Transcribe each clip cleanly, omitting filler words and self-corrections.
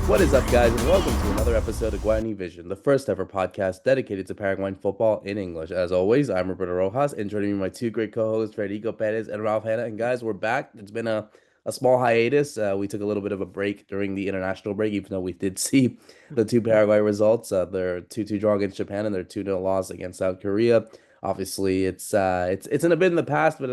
What is up, guys, and welcome to another episode of Guarani Vision, the first ever podcast dedicated to Paraguayan football in English. As always, I'm Roberto Rojas, and joining me my two great co-hosts, Fede Perez and Ralph Hannah. And guys, we're back. It's been a small hiatus. We took a little bit of a break during the international break, even though we did see the two Paraguay results. Their 2-2 draw against Japan and their 2-0 loss against South Korea. Obviously, it's in a bit in the past, but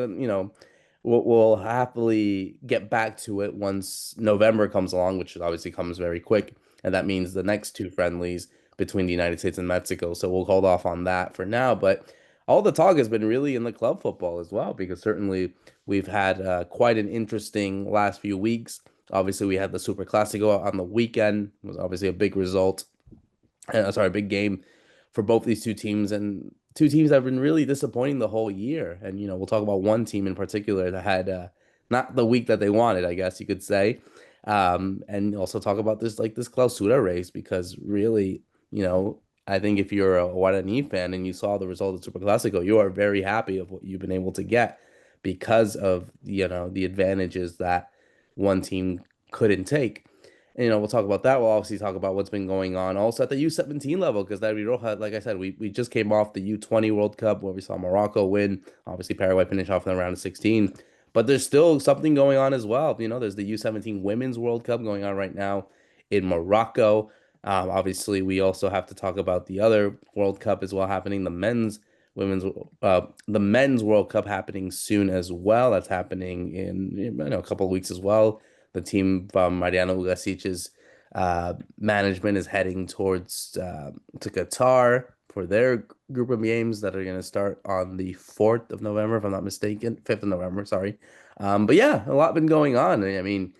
we'll happily get back to it once November comes along, which obviously comes very quick. And that means the next two friendlies between the United States and Mexico. So we'll hold off on that for now. But all the talk has been really in the club football as well, because certainly we've had quite an interesting last few weeks. Obviously, we had the Superclasico on the weekend. It was obviously a big result. A big game for both these two teams. And two teams that have been really disappointing the whole year. And, we'll talk about one team in particular that had not the week that they wanted, I guess you could say. And also talk about this Clausura race, because really, I think if you're a Guarani fan and you saw the result of Superclásico, you are very happy of what you've been able to get because of, the advantages that one team couldn't take. And, we'll talk about that. We'll obviously talk about what's been going on also at the U17 level, because that Rojas, like I said, we just came off the U20 World Cup where we saw Morocco win. Obviously, Paraguay finished off in the round of 16. But there's still something going on as well. There's the U17 Women's World Cup going on right now in Morocco. Obviously, we also have to talk about the other World Cup as well happening, the men's World Cup happening soon as well. That's happening in a couple of weeks as well. The team from Mariano Ugasic's management is heading towards to Qatar for their group of games that are going to start on the 4th of November, if I'm not mistaken, 5th of November, sorry. But yeah, a lot been going on. I mean,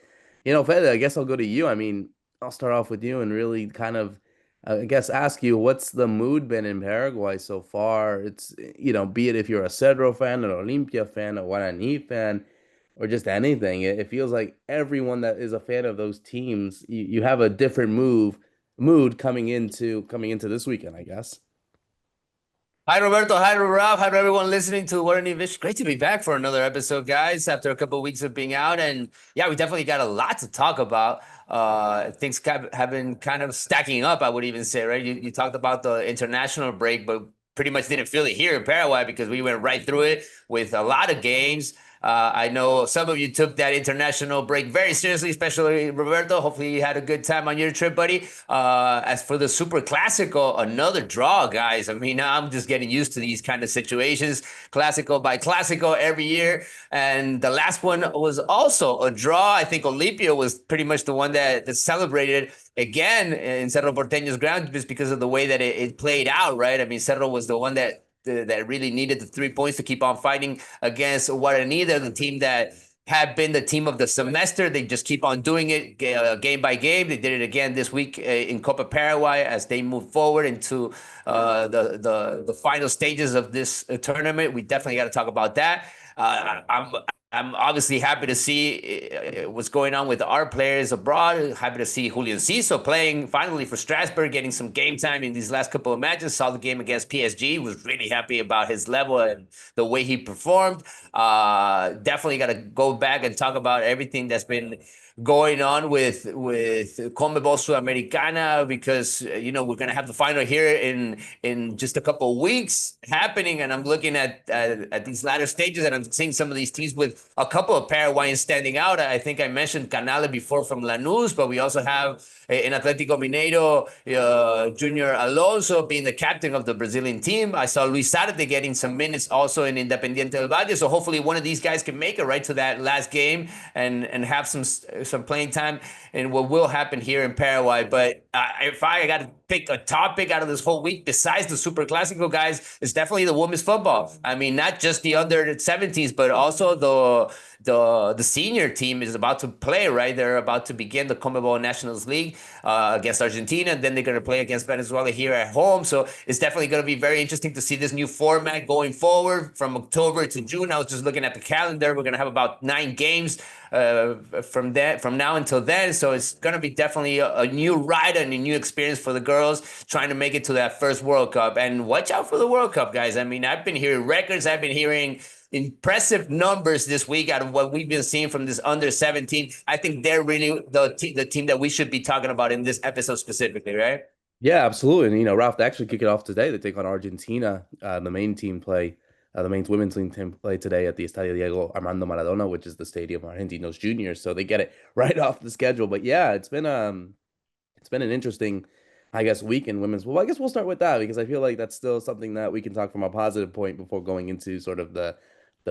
Fede, I guess I'll go to you. I mean, I'll start off with you and really kind of, I guess, ask you, what's the mood been in Paraguay so far? It's, be it if you're a Cerro fan, an Olimpia fan, a Guarani fan, or just anything. It feels like everyone that is a fan of those teams, you have a different mood coming into this weekend, I guess. Hi, Roberto. Hi, Ralph. Hi, everyone listening to Guarani Vision. Great to be back for another episode, guys, after a couple of weeks of being out. And yeah, we definitely got a lot to talk about. Things have been kind of stacking up, I would even say, right? You talked about the international break, but pretty much didn't feel it here in Paraguay because we went right through it with a lot of games. I know some of you took that international break very seriously, especially Roberto. Hopefully you had a good time on your trip, buddy. As for the Super Classico, another draw, guys. I mean, I'm just getting used to these kind of situations, Classico by Classico every year. And the last one was also a draw. I think Olimpia was pretty much the one that celebrated again in Cerro Porteño's ground, just because of the way that it played out, right? I mean, Cerro was the one that really needed the 3 points to keep on fighting against Guarani. They're the team that have been the team of the semester. They just keep on doing it game by game. They did it again this week in Copa Paraguay as they move forward into the final stages of this tournament. We definitely got to talk about that. I'm obviously happy to see what's going on with our players abroad. Happy to see Julian Ciso playing finally for Strasbourg, getting some game time in these last couple of matches. Saw the game against PSG. Was really happy about his level and the way he performed. Definitely got to go back and talk about everything that's been going on with Conmebol Sudamericana, because we're gonna have the final here in just a couple of weeks happening, and I'm looking at these latter stages, and I'm seeing some of these teams with a couple of Paraguayans standing out. I think I mentioned Canale before from Lanús, but we also have in Atlético Mineiro, Junior Alonso being the captain of the Brazilian team. I saw Luis Sarte getting some minutes also in Independiente del Valle. So hopefully one of these guys can make it right to that last game and have some playing time in what will happen here in Paraguay. But if I got to pick a topic out of this whole week besides the Super Classico, guys, it's definitely the women's football. I mean, not just the under 17s, but also the senior team is about to play, right? They're about to begin the Conmebol Nationals League against Argentina, and then they're going to play against Venezuela here at home. So it's definitely going to be very interesting to see this new format going forward from October to June. I was just looking at the calendar. We're going to have about 9 games from now until then. So it's going to be definitely a new ride and a new experience for the girls trying to make it to that first World Cup. And watch out for the World Cup, guys. I mean, I've been hearing records. I've been hearing impressive numbers this week out of what we've been seeing from this under 17. I think they're really the team that we should be talking about in this episode specifically, right? Yeah, absolutely. And Ralph, they actually kick it off today. They take on Argentina. The main team play, the main women's team play today at the Estadio Diego Armando Maradona, which is the stadium of Argentinos Juniors. So they get it right off the schedule. But yeah, it's been an interesting, I guess, week in women's. Well, I guess we'll start with that because I feel like that's still something that we can talk from a positive point before going into sort of the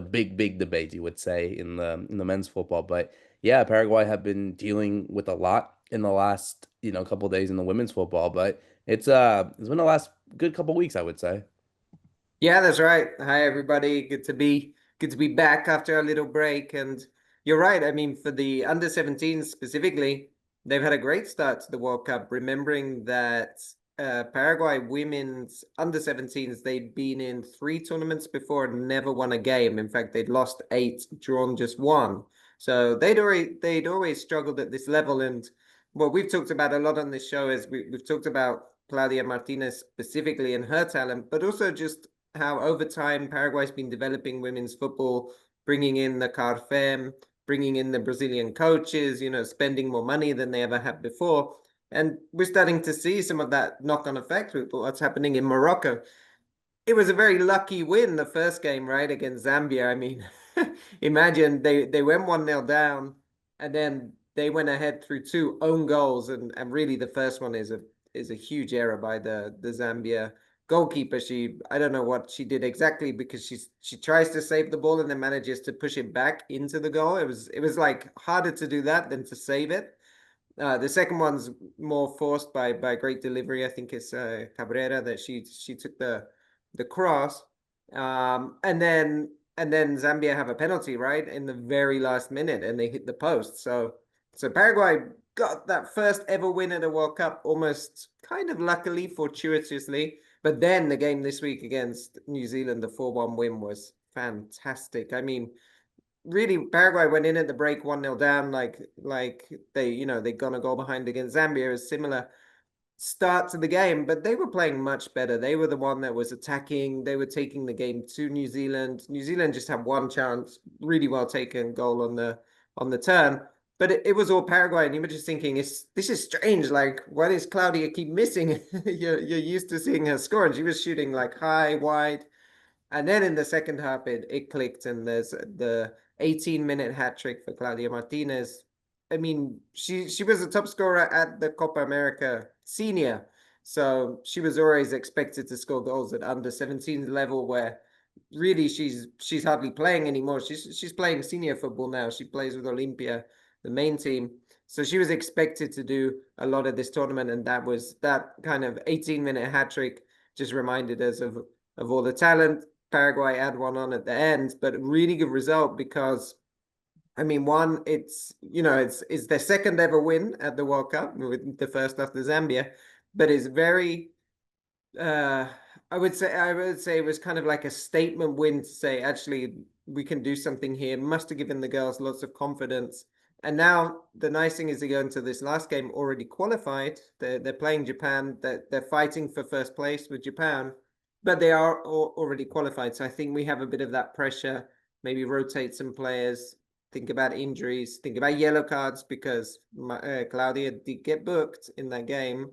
big debate you would say in the men's football. But yeah, Paraguay have been dealing with a lot in the last couple of days in the women's football, but it's been the last good couple of weeks, I would say. Yeah, that's right. Hi, everybody. Good to be back after a little break. And you're right. I mean, for the under 17s specifically, they've had a great start to the World Cup. Remembering that Paraguay women's under 17s, they'd been in 3 tournaments before and never won a game. In fact, they'd lost 8, drawn just 1. So they'd always struggled at this level. And what we've talked about a lot on this show is we've talked about Claudia Martinez specifically and her talent, but also just how over time Paraguay's been developing women's football, bringing in the CARFEM, bringing in the Brazilian coaches, spending more money than they ever had before. And we're starting to see some of that knock-on effect with what's happening in Morocco. It was a very lucky win, the first game, right, against Zambia. I mean, imagine they went 1-0 down, and then they went ahead through 2 own goals, and really the first one is a huge error by the Zambia goalkeeper. I don't know what she did exactly, because she tries to save the ball and then manages to push it back into the goal. It was like harder to do that than to save it. The second one's more forced by great delivery. I think it's Cabrera that she took the cross, and then Zambia have a penalty right in the very last minute, and they hit the post. So Paraguay got that first ever win at a World Cup, almost kind of luckily, fortuitously. But then the game this week against New Zealand, the 4-1 win was fantastic. I mean, really, Paraguay went in at the break 1-0 down, like they gone a goal behind against Zambia, a similar start to the game, but they were playing much better. They were the one that was attacking. They were taking the game to New Zealand. New Zealand just had one chance, really well taken goal on the turn. But it was all Paraguay, and you were just thinking, this is strange. Like, why does Claudia keep missing? You're used to seeing her score, and she was shooting like high, wide. And then in the second half, it clicked, and there's the 18-minute hat trick for Claudia Martinez. I mean, she was a top scorer at the Copa America senior, so she was always expected to score goals at under 17 level, where really she's hardly playing anymore. She's playing senior football now. She plays with Olympia, the main team. So she was expected to do a lot of this tournament, and that kind of 18-minute hat trick just reminded us of all the talent. Paraguay had one on at the end, but really good result because, I mean, one, it's their second ever win at the World Cup, with the first after Zambia, but it's very, I would say it was kind of like a statement win to say, actually, we can do something here. Must have given the girls lots of confidence. And now the nice thing is they go into this last game already qualified. They're playing Japan. They're fighting for first place with Japan, but they are already qualified. So I think we have a bit of that pressure. Maybe rotate some players. Think about injuries. Think about yellow cards, because Claudia did get booked in that game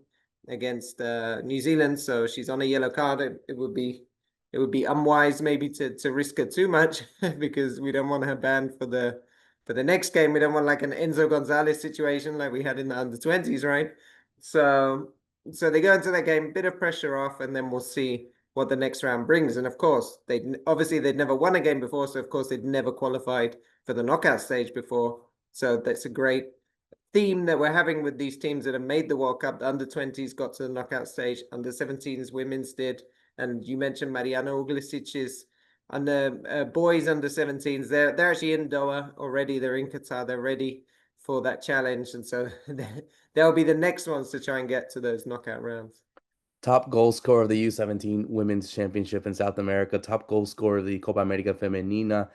against New Zealand, so she's on a yellow card. It would be unwise maybe to risk her too much because we don't want her banned for the next game. We don't want like an Enzo Gonzalez situation like we had in the under-20s, right? So they go into that game, bit of pressure off, and then we'll see what the next round brings. And of course, they'd never won a game before, so of course they'd never qualified for the knockout stage before. So that's a great theme that we're having with these teams that have made the World Cup. The under-20s got to the knockout stage, under-17s women's did. And you mentioned Mariana Uglisic's under boys under-17s. They're actually in Doha already. They're in Qatar. They're ready for that challenge. And so they'll be the next ones to try and get to those knockout rounds. Top goal scorer of the U17 Women's Championship in South America, top goal scorer of the Copa America Femenina.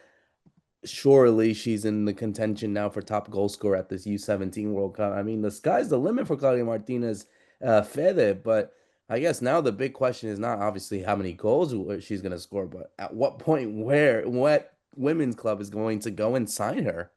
Surely she's in the contention now for top goal scorer at this U17 World Cup. I mean, the sky's the limit for Claudia Martinez, Fede, but I guess now the big question is not obviously how many goals she's going to score, but at what point, where, what women's club is going to go and sign her.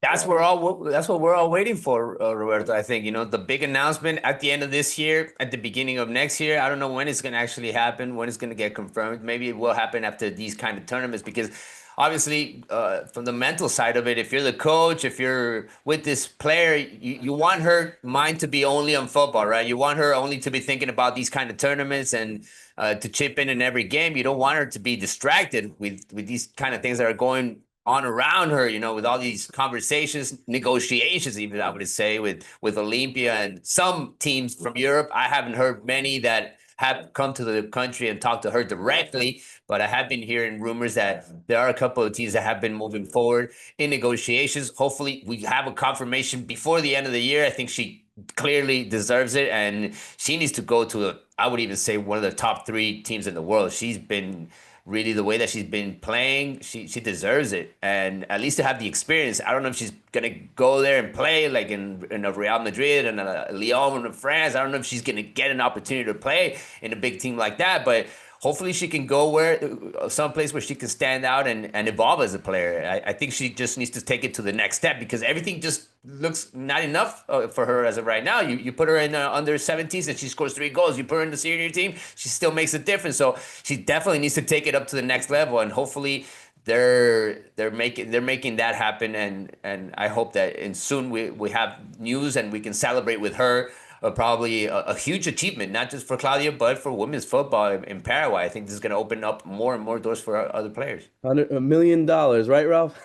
That's what we're all waiting for, Roberto. I think, the big announcement at the end of this year, at the beginning of next year. I don't know when it's going to actually happen, when it's going to get confirmed. Maybe it will happen after these kind of tournaments because obviously, from the mental side of it, if you're the coach, if you're with this player, you want her mind to be only on football, right? You want her only to be thinking about these kind of tournaments and to chip in every game. You don't want her to be distracted with these kind of things that are going on around her, with all these conversations, negotiations, even I would say with Olympia and some teams from Europe. I haven't heard many that have come to the country and talked to her directly, but I have been hearing rumors that there are a couple of teams that have been moving forward in negotiations. Hopefully, we have a confirmation before the end of the year. I think she clearly deserves it, and she needs to go to I would even say one of the top 3 teams in the world. She's been really, the way that she's been playing, she deserves it, and at least to have the experience. I don't know if she's gonna go there and play like in a Real Madrid and a Lyon in France. I don't know if she's gonna get an opportunity to play in a big team like that, but hopefully she can go someplace where she can stand out and evolve as a player. I think she just needs to take it to the next step because everything just looks not enough for her as of right now. You put her in under 17s and she scores 3 goals. You put her in the senior team, she still makes a difference. So she definitely needs to take it up to the next level, and hopefully they're making that happen. And I hope that soon we have news and we can celebrate with her. Probably a huge achievement, not just for Claudia, but for women's football in Paraguay. I think this is going to open up more and more doors for other players. $100 million, right, Ralph?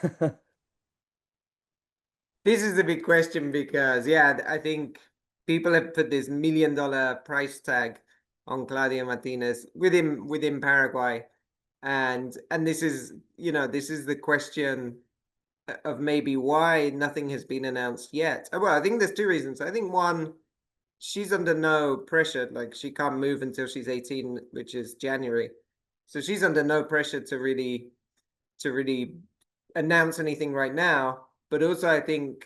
This is the big question because, yeah, I think people have put this $1 million price tag on Claudia Martinez within Paraguay, and this is this is the question of maybe why nothing has been announced yet. Well, I think there's 2 reasons. I think one, she's under no pressure. Like, she can't move until she's 18, which is January. So she's under no pressure to really announce anything right now. But also, I think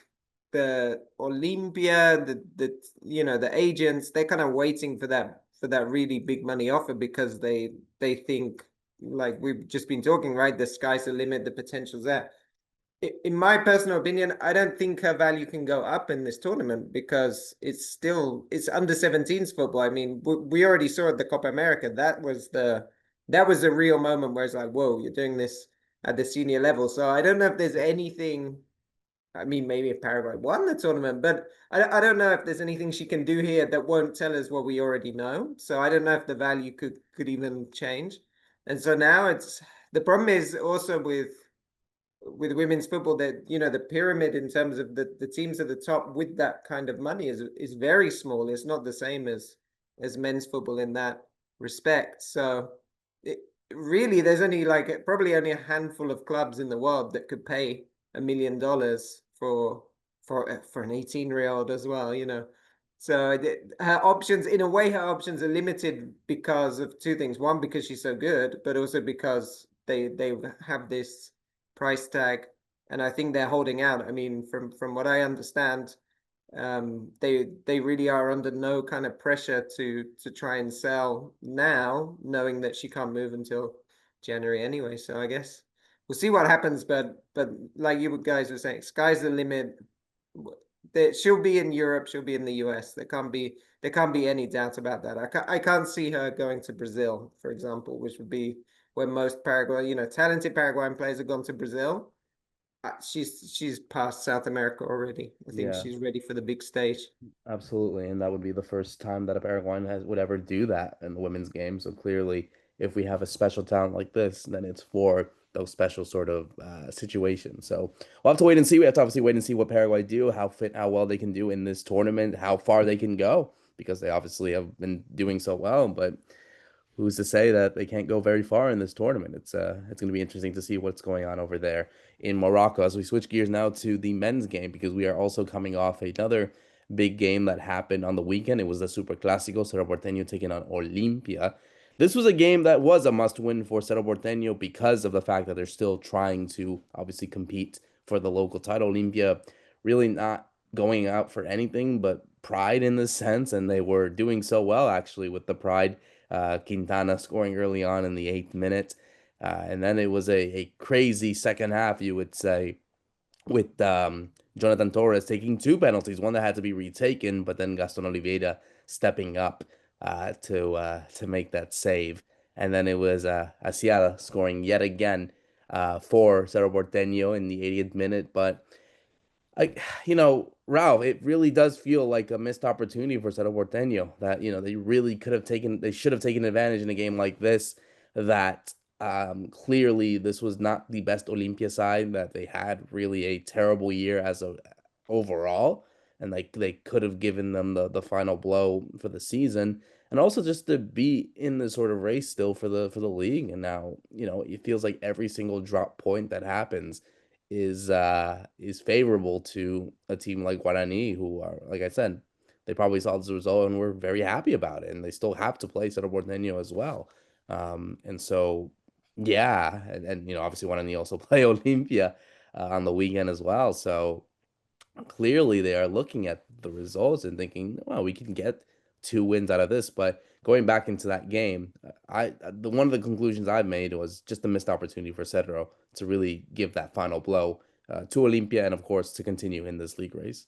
the Olympia, the agents, they're kind of waiting for that really big money offer because they think, like we've just been talking, right? The sky's the limit, the potential's there. In my personal opinion, I don't think her value can go up in this tournament because it's under 17s football. I mean, we already saw at the Copa America, that was the real moment where it's like, whoa, you're doing this at the senior level. So I don't know if there's anything. I mean, maybe if Paraguay won the tournament, but I don't know if there's anything she can do here that won't tell us what we already know. So I don't know if the value could even change. And so now the problem is also with women's football that the pyramid in terms of the teams at the top with that kind of money is very small. It's not the same as men's football in that respect. So really there's only probably only a handful of clubs in the world that could pay $1 million for an 18-year-old as well. So her options, in a way, her options are limited because of 2 things. One, because she's so good, but also because they have this price tag, and I think they're holding out. I mean, from what I understand, they really are under no kind of pressure to try and sell now, knowing that she can't move until January anyway. So I guess we'll see what happens. But like you guys were saying, sky's the limit. She'll be in Europe. She'll be in the US. There can't be any doubt about that. I can't see her going to Brazil, for example, which would be where most Paraguay, talented Paraguayan players have gone to Brazil. She's past South America already. I think she's ready for the big stage. Absolutely, and that would be the first time that a Paraguayan would ever do that in the women's game. So clearly, if we have a special talent like this, then it's for those special sort of situations. So we'll have to wait and see. We have to obviously wait and see what Paraguay do, how well they can do in this tournament, how far they can go, because they obviously have been doing so well. But who's to say that they can't go very far in this tournament? It's going to be interesting to see what's going on over there in Morocco as we switch gears now to the men's game, because we are also coming off another big game that happened on the weekend. It was the Superclasico, Cerro Porteño taking on Olympia. This was a game that was a must-win for Cerro Porteño because of the fact that they're still trying to obviously compete for the local title. Olympia really not going out for anything but pride in this sense, and they were doing so well actually with the pride. Quintana scoring early on in the 8th minute. And then it was a crazy second half, you would say, with Jonathan Torres taking two penalties, one that had to be retaken, but then Gaston Oliveira stepping up to make that save. And then it was Asiala scoring yet again for Cerro Porteño in the 80th minute. But Ralph, it really does feel like a missed opportunity for Cerro Porteño that, they should have taken advantage in a game like this that clearly this was not the best Olimpia side, that they had really a terrible year overall, and like they could have given them the final blow for the season, and also just to be in the sort of race still for the league. And now, it feels like every single drop point that happens is favorable to a team like Guarani, who are, like I said, they probably saw this result and were very happy about it, and they still have to play Cerro Porteño as well. And so, yeah, and obviously Guarani also play Olimpia on the weekend as well. So clearly they are looking at the results and thinking, well, we can get two wins out of this. But going back into that game, one of the conclusions I've made was just a missed opportunity for Cedro to really give that final blow to Olimpia, and of course to continue in this league race.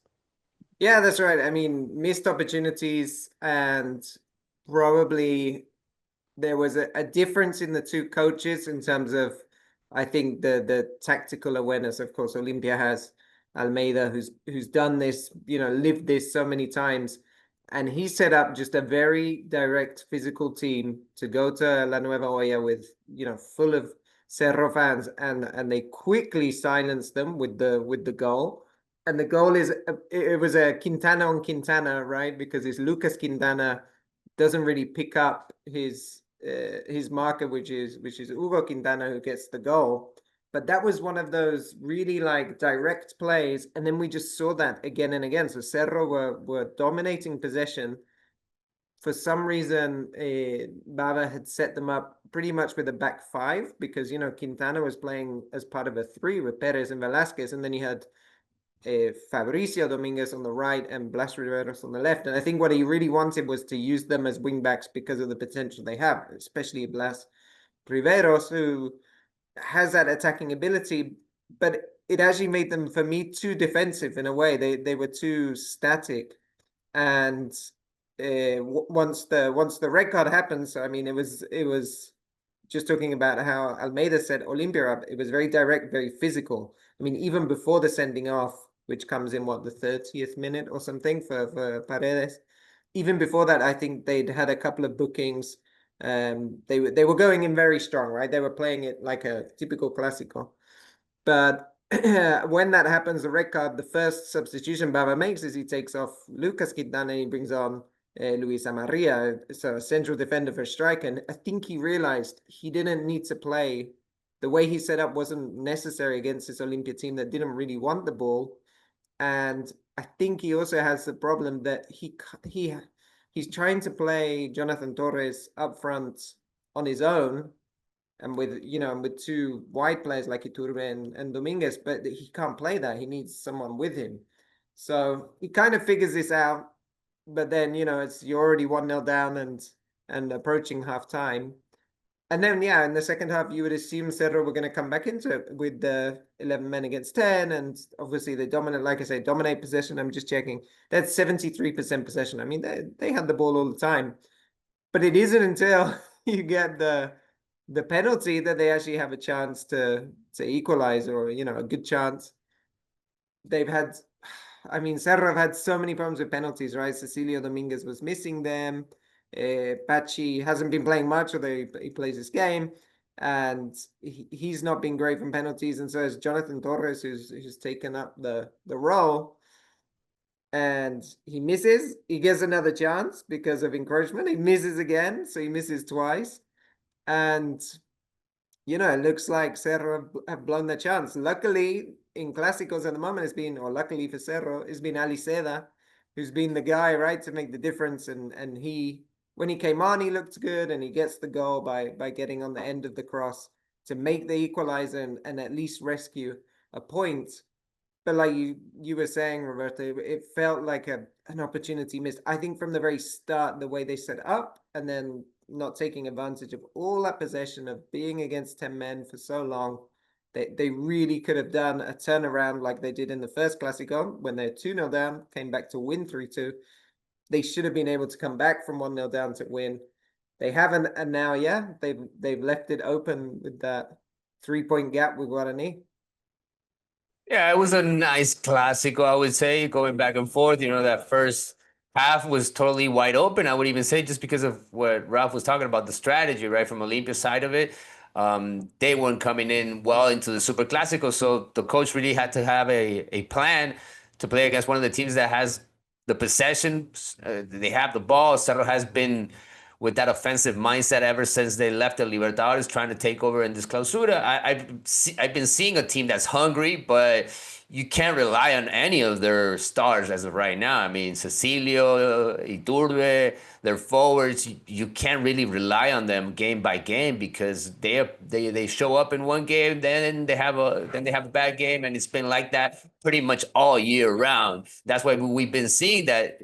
Yeah, that's right. I mean, missed opportunities, and probably there was a difference in the two coaches in terms of, I think, the tactical awareness. Of course, Olympia has Almeida, who's done this, lived this so many times, and he set up just a very direct physical team to go to La Nueva Olla with, full of Cerro fans, and they quickly silenced them with the goal. And the goal it was a Quintana on Quintana, right? Because it's Lucas Quintana doesn't really pick up his marker, which is Hugo Quintana, who gets the goal. But that was one of those really like direct plays, and then we just saw that again and again. So Cerro were dominating possession. For some reason, Bava had set them up pretty much with a back five, because Quintana was playing as part of a three with Perez and Velasquez, and then you had Fabricio Dominguez on the right and Blas Riveros on the left. And I think what he really wanted was to use them as wingbacks because of the potential they have, especially Blas Riveros, who has that attacking ability, but it actually made them, for me, too defensive in a way. They were too static. And once the red card happens, I mean, it was just talking about how Almeida set Olimpia up. It was very direct, very physical. I mean, even before the sending off, which comes in the 30th minute or something for Paredes. Even before that, I think they'd had a couple of bookings. They were going in very strong, right? They were playing it like a typical Clásico. But when that happens, the red card, the first substitution Bava makes is he takes off Lucas Quintana and he brings on Luis Amarilla, so a central defender for striker. And I think he realized he didn't need to play. The way he set up wasn't necessary against this Olympia team that didn't really want the ball. And I think he also has the problem that he's trying to play Jonathan Torres up front on his own, and with two wide players like Iturbe and Dominguez, but he can't play that. He needs someone with him. So he kind of figures this out, but then you're already 1-0 down and approaching half time. And then, yeah, in the second half, you would assume Cerro were going to come back into it with the 11 men against 10. And obviously, they dominate possession. I'm just checking. That's 73% possession. I mean, they had the ball all the time. But it isn't until you get the penalty that they actually have a chance to equalize, or, a good chance. Cerro have had so many problems with penalties, right? Cecilio Dominguez was missing them. Pachi hasn't been playing much, although he plays this game, and he's not been great from penalties. And so is Jonathan Torres, who's taken up the role, and he misses. He gets another chance because of encouragement. He misses again, so he misses twice, and it looks like Cerro have blown their chance. Luckily, in Clásicos at the moment, luckily for Cerro, it's been Ali Seda, who's been the guy, right, to make the difference. And when he came on, he looked good, and he gets the goal by getting on the end of the cross to make the equalizer and at least rescue a point. But like you were saying, Roberto, it felt like an opportunity missed. I think from the very start, the way they set up, and then not taking advantage of all that possession, of being against 10 men for so long. They really could have done a turnaround like they did in the first Clasico when they're 2-0 down, came back to win 3-2. They should have been able to come back from 1-0 down to win. They haven't, and now, yeah, they've left it open with that 3-point gap with Guarani. Yeah, it was a nice Clasico, I would say, going back and forth. That first half was totally wide open. I would even say just because of what Ralph was talking about, the strategy, right, from Olympia's side of it. They weren't coming in well into the Superclasico, so the coach really had to have a plan to play against one of the teams that has the possession. They have the ball. Cerro has been with that offensive mindset ever since they left the Libertadores, trying to take over in this Clausura. I've been seeing a team that's hungry, but you can't rely on any of their stars as of right now. I mean, Cecilio, Iturbe, their forwards, you can't really rely on them game by game because they show up in one game, then they have a bad game, and it's been like that pretty much all year round. That's why we've been seeing that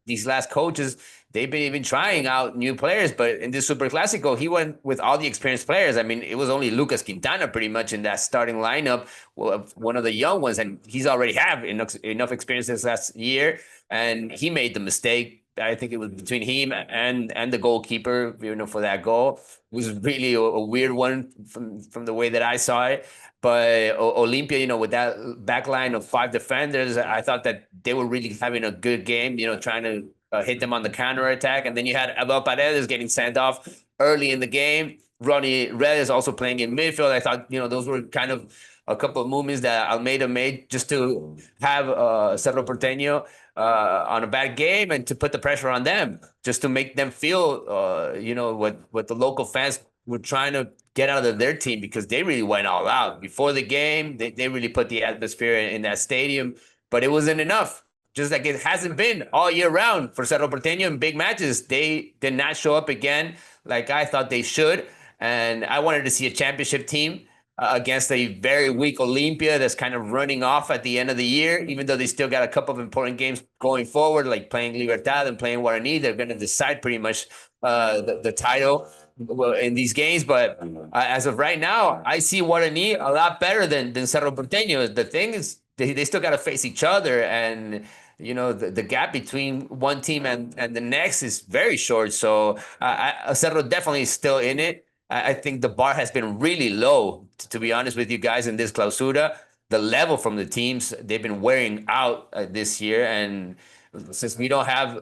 these last coaches, they've been even trying out new players, but in this Super Classico, he went with all the experienced players. I mean, it was only Lucas Quintana pretty much in that starting lineup, one of the young ones, and he's already have enough experience this last year, and he made the mistake. I think it was between him and the goalkeeper, for that goal. It was really a weird one from the way that I saw it. But Olympia, with that back line of 5 defenders, I thought that they were really having a good game, trying to hit them on the counter attack. And then you had Abel Paredes getting sent off early in the game. Ronnie Reyes also playing in midfield. I thought, those were kind of a couple of movements that Almeida made just to have Cerro Porteño on a bad game and to put the pressure on them, just to make them feel, what the local fans were trying to get out of their team, because they really went all out before the game. They really put the atmosphere in that stadium, but it wasn't enough. Just like it hasn't been all year round for Cerro Porteño in big matches. They did not show up again like I thought they should. And I wanted to see a championship team against a very weak Olimpia that's kind of running off at the end of the year, even though they still got a couple of important games going forward, like playing Libertad and playing Guarani. They're going to decide pretty much the title in these games. But as of right now, I see Guarani a lot better than Cerro Porteño. The thing is, they still got to face each other, and the gap between one team and the next is very short. So Cerro definitely is still in it. I think the bar has been really low, to be honest with you guys, in this Clausura. The level from the teams, they've been wearing out this year. And since we don't have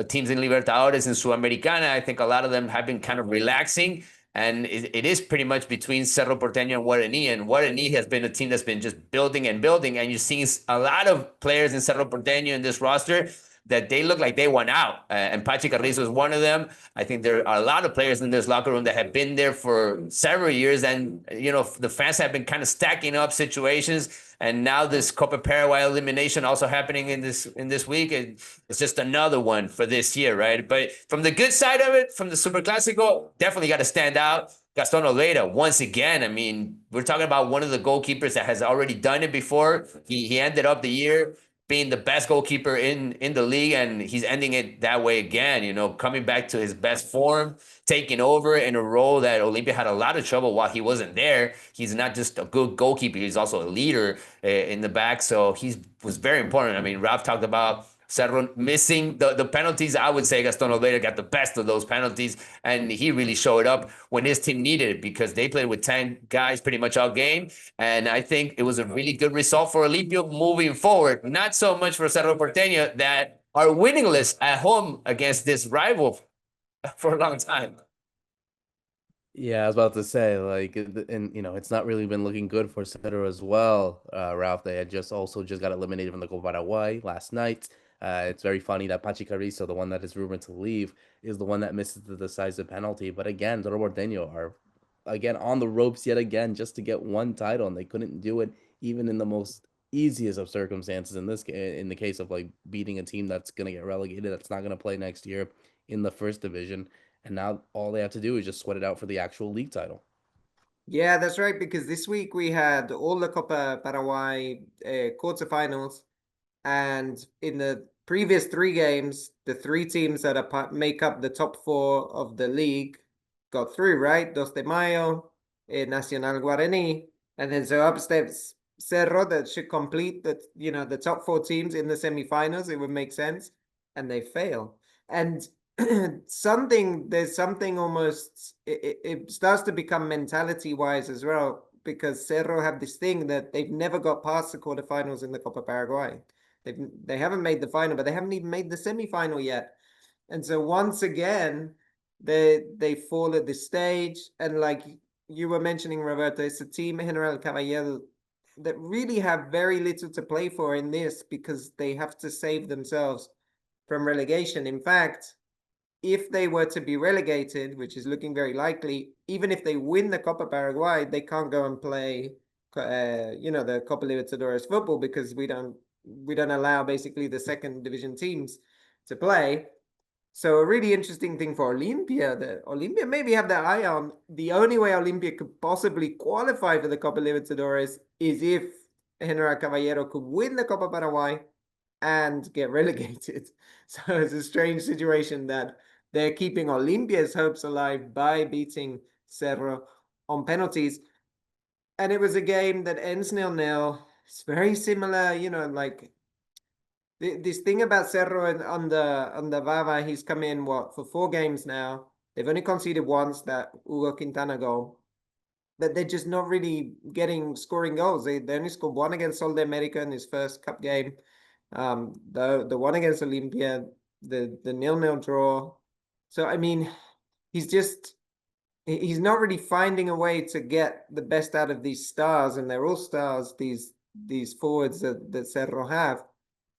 teams in Libertadores and Sudamericana, I think a lot of them have been kind of relaxing. And it is pretty much between Cerro Porteño and Guarani. And Guarani has been a team that's been just building and building. And you're seeing a lot of players in Cerro Porteño in this roster that they look like they went out. And Pachi Carrizo is one of them. I think there are a lot of players in this locker room that have been there for several years. And, the fans have been kind of stacking up situations. And now this Copa Paraguay elimination also happening in this week. It's just another one for this year, right? But from the good side of it, from the Superclasico, definitely got to stand out. Gaston Oleda, once again, I mean, we're talking about one of the goalkeepers that has already done it before. He ended up the year being the best goalkeeper in the league, and he's ending it that way again, coming back to his best form, taking over in a role that Olympia had a lot of trouble while he wasn't there. He's not just a good goalkeeper, he's also a leader in the back, so he was very important. I mean, Ralph talked about Cerro missing the penalties. I would say Gaston Olvera got the best of those penalties, and he really showed up when his team needed it, because they played with 10 guys pretty much all game. And I think it was a really good result for Olimpia moving forward. Not so much for Cerro Porteño, that are winningless at home against this rival for a long time. Yeah, I was about to say, and it's not really been looking good for Center as well. Ralph, they had just got eliminated from the Copa Paraguay last night. It's very funny that Pachi Carrizo, the one that is rumored to leave, is the one that misses the decisive penalty. But again, Cerro Porteño are again on the ropes yet again just to get one title, and they couldn't do it even in the most easiest of circumstances. In the case of like beating a team that's gonna get relegated, that's not gonna play next year in the first division. And now all they have to do is just sweat it out for the actual league title. Yeah, that's right, because this week we had all the Copa Paraguay quarterfinals, and in the previous 3 games, the 3 teams that are make up the top 4 of the league got through, right? Dos de Mayo, Nacional Guarani, and then so up steps Cerro that should complete the top 4 teams in the semifinals. It would make sense, and they fail. And there's something almost it starts to become mentality wise as well, because Cerro have this thing that they've never got past the quarterfinals in the Copa Paraguay. They haven't made the final, but they haven't even made the semifinal yet. And so once again, they fall at this stage. And like you were mentioning, Roberto, it's a team, General Caballero, that really have very little to play for in this, because they have to save themselves from relegation. In fact, if they were to be relegated, which is looking very likely, even if they win the Copa Paraguay, they can't go and play, the Copa Libertadores football, because we don't allow basically the second division teams to play. So a really interesting thing for Olimpia, that Olimpia maybe have their eye on. The only way Olimpia could possibly qualify for the Copa Libertadores is if General Caballero could win the Copa Paraguay and get relegated. So it's a strange situation that they're keeping Olimpia's hopes alive by beating Cerro on penalties. And it was a game that ends 0-0. It's very similar, like this thing about Cerro and on the Vava. He's come in for 4 games now. They've only conceded once, that Hugo Quintana goal. But they're just not really scoring goals. They only scored 1 against Sol de America in his first cup game. The 1 against Olimpia, the 0-0 draw. So I mean, he's not really finding a way to get the best out of these stars, and they're all stars, these forwards that Cerro have.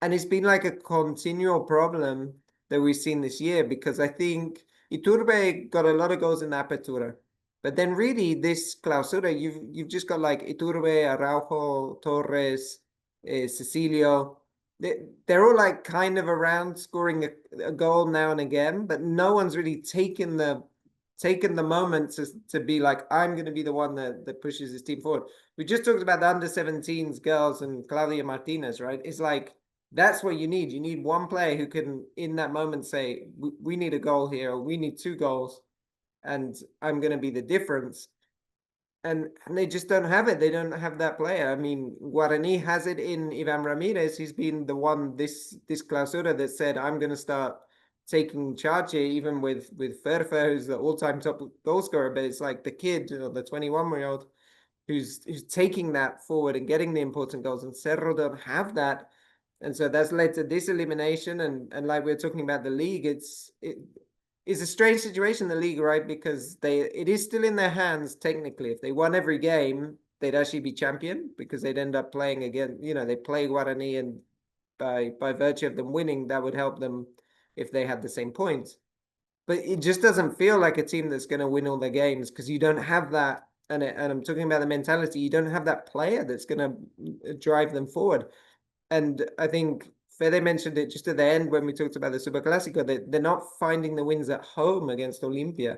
And it's been like a continual problem that we've seen this year, because I think Iturbe got a lot of goals in the Apertura. But then really this Clausura, you've just got like Iturbe, Araujo, Torres, Cecilio. They're all like kind of around scoring a goal now and again, but no one's really taken the moment to be like, I'm going to be the one that pushes this team forward. We just talked about the under-17s girls and Claudia Martinez, right? It's like, that's what you need. You need one player who can, in that moment, say, we need a goal here, or we need 2 goals, and I'm going to be the difference. And they just don't have it. They don't have that player. I mean, Guarani has it in Ivan Ramirez. He's been the one this Clausura that said, I'm going to start taking charge here, even with Ferfer, who's the all-time top goal scorer. But it's like the kid, the 21-year-old, who's taking that forward and getting the important goals. And Cerro don't have that. And so that's led to this elimination. And like we were talking about the league, it's a strange situation, the league, right? Because it is still in their hands, technically. If they won every game, they'd actually be champion, because they'd end up playing again. They play Guarani, and by virtue of them winning, that would help them if they had the same points. But it just doesn't feel like a team that's going to win all their games, because you don't have that. And I'm talking about the mentality. You don't have that player that's going to drive them forward. And I think Fede mentioned it just at the end when we talked about the Superclasico, that they're not finding the wins at home against Olimpia.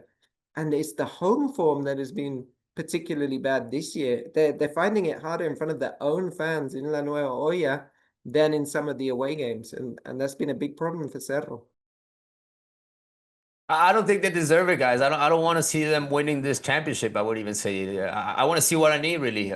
And it's the home form that has been particularly bad this year. They're finding it harder in front of their own fans in La Nueva Olla than in some of the away games. And that's been a big problem for Cerro. I don't think they deserve it, guys. I don't want to see them winning this championship. I would even say I want to see what I need, really,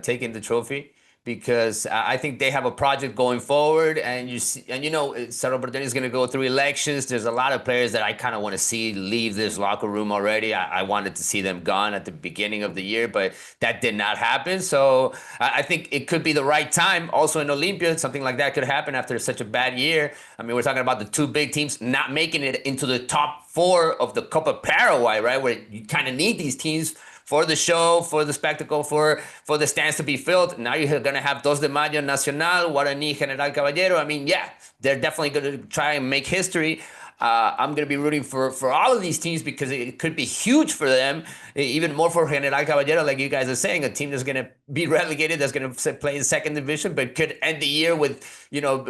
taking the trophy, because I think they have a project going forward. And Cerro Porteño is going to go through elections. There's a lot of players that I kind of want to see leave this locker room already. I wanted to see them gone at the beginning of the year, but that did not happen. So I think it could be the right time. Also in Olympia, something like that could happen after such a bad year. I mean, we're talking about the 2 big teams not making it into the top 4 of the Copa Paraguay, right? Where you kind of need these teams for the show, for the spectacle, for the stands to be filled. Now you're going to have Dos de Mayo, Nacional, Guarani, General Caballero. I mean, yeah, they're definitely going to try and make history. I'm going to be rooting for all of these teams, because it could be huge for them, even more for General Caballero, like you guys are saying, a team that's going to be relegated, that's going to play in second division, but could end the year with,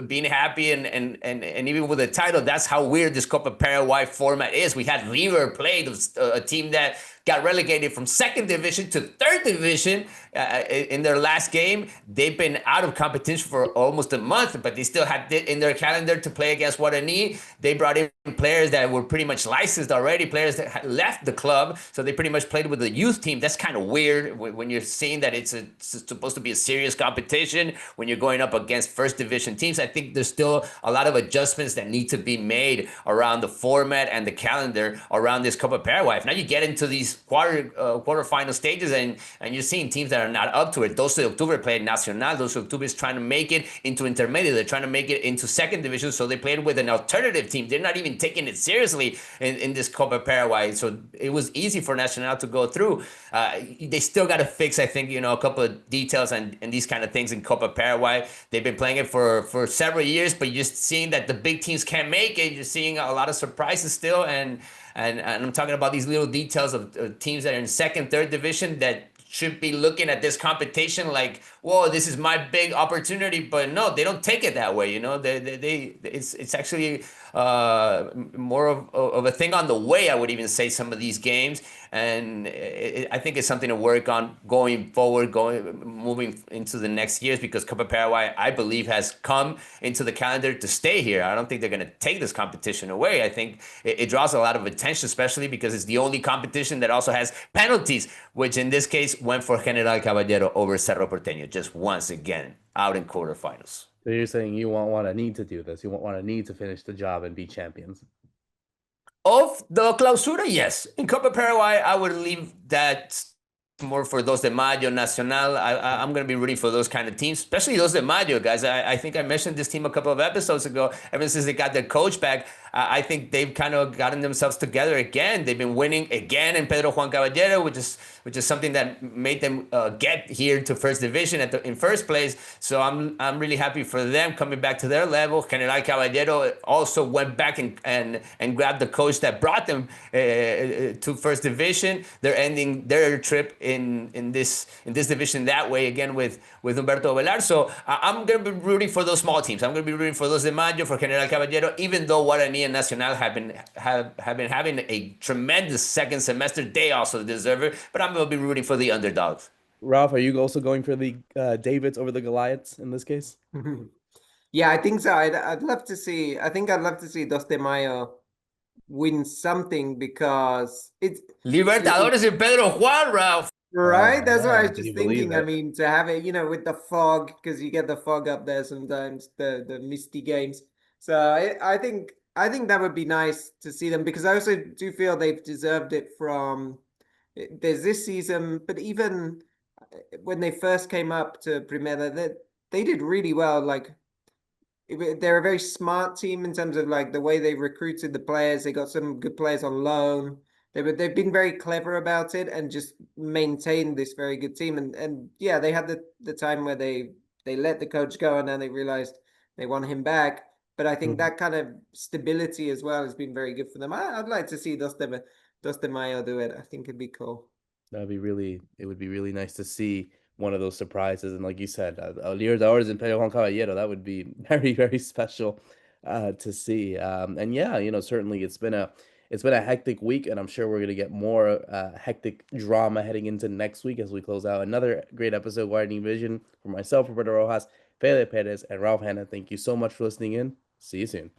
being happy and even with a title. That's how weird this Copa Paraguay format is. We had River played a team that got relegated from second division to third division in their last game. They've been out of competition for almost a month, but they still had it in their calendar to play against Guarani. They brought in players that were pretty much licensed already, players that had left the club, so they pretty much played with the youth team. That's kind of weird when you're seeing that it's supposed to be a serious competition when you're going up against first division teams. I think there's still a lot of adjustments that need to be made around the format and the calendar around this Copa Paraguay. If now you get into these quarterfinal stages and you're seeing teams that are not up to it. 12 de Octubre played Nacional. 12 de Octubre is trying to make it into Intermedio. They're trying to make it into second division, so they played with an alternative team. They're not even taking it seriously in this Copa Paraguay, so it was easy for Nacional to go through. They still got to fix, I think, a couple of details and these kind of things in Copa Paraguay. They've been playing it for several years, but you're just seeing that the big teams can't make it. You're seeing a lot of surprises still, and I'm talking about these little details of teams that are in second, third division that should be looking at this competition like, whoa, this is my big opportunity. But no, they don't take it that way. It's actually more of a thing on the way, I would even say, some of these games. And I think it's something to work on going forward, moving into the next years, because Copa Paraguay, I believe, has come into the calendar to stay here. I don't think they're going to take this competition away. I think it draws a lot of attention, especially because it's the only competition that also has penalties, which in this case went for General Caballero over Cerro Porteño, just once again, out in quarterfinals. So you're saying you won't want to need to do this. You won't want to need to finish the job and be champions. Of the Clausura, yes. In Copa Paraguay, I would leave that more for Dos de Mayo, Nacional. I'm going to be rooting for those kind of teams, especially Dos de Mayo, guys. I think I mentioned this team a couple of episodes ago. Ever since they got their coach back, I think they've kind of gotten themselves together again. They've been winning again in Pedro Juan Caballero, which is something that made them get here to first division in first place. So I'm really happy for them coming back to their level. General Caballero also went back and grabbed the coach that brought them to first division. They're ending their trip in this division that way again with Humberto Velar. So I'm going to be rooting for those small teams. I'm going to be rooting for Dos de Mayo, for General Caballero, even though Guarani and Nacional have been having a tremendous second semester. They also deserve it, but I'm going to be rooting for the underdogs. Ralph, are you also going for the Davids over the Goliaths in this case? Yeah, I think so. I'd love to see. I think I'd love to see Dos de Mayo win something, because it's Libertadores in Pedro Juan, Ralph. Right, that's what I was Can just you believe thinking. I it? mean, to have it, with the fog, because you get the fog up there sometimes, the misty games. So I think that would be nice to see them, because I also do feel they've deserved it from there's this season, but even when they first came up to Primera, they did really well. Like, they're a very smart team in terms of like the way they recruited the players. They got some good players on loan. They've been very clever about it and just maintained this very good team. And yeah, they had the time where they let the coach go, and then they realized they want him back. But I think that kind of stability as well has been very good for them. I'd like to see Dos de Mayo do it. I think it'd be cool. It would be really nice to see one of those surprises. And like you said, Libertadores and Pedro Juan Caballero, that would be very, very special to see. And yeah, certainly it's been a hectic week, and I'm sure we're going to get more hectic drama heading into next week as we close out another great episode of Guarani Vision. For myself, Roberto Rojas, Fede Perez, and Ralph Hannah, thank you so much for listening in. See you soon.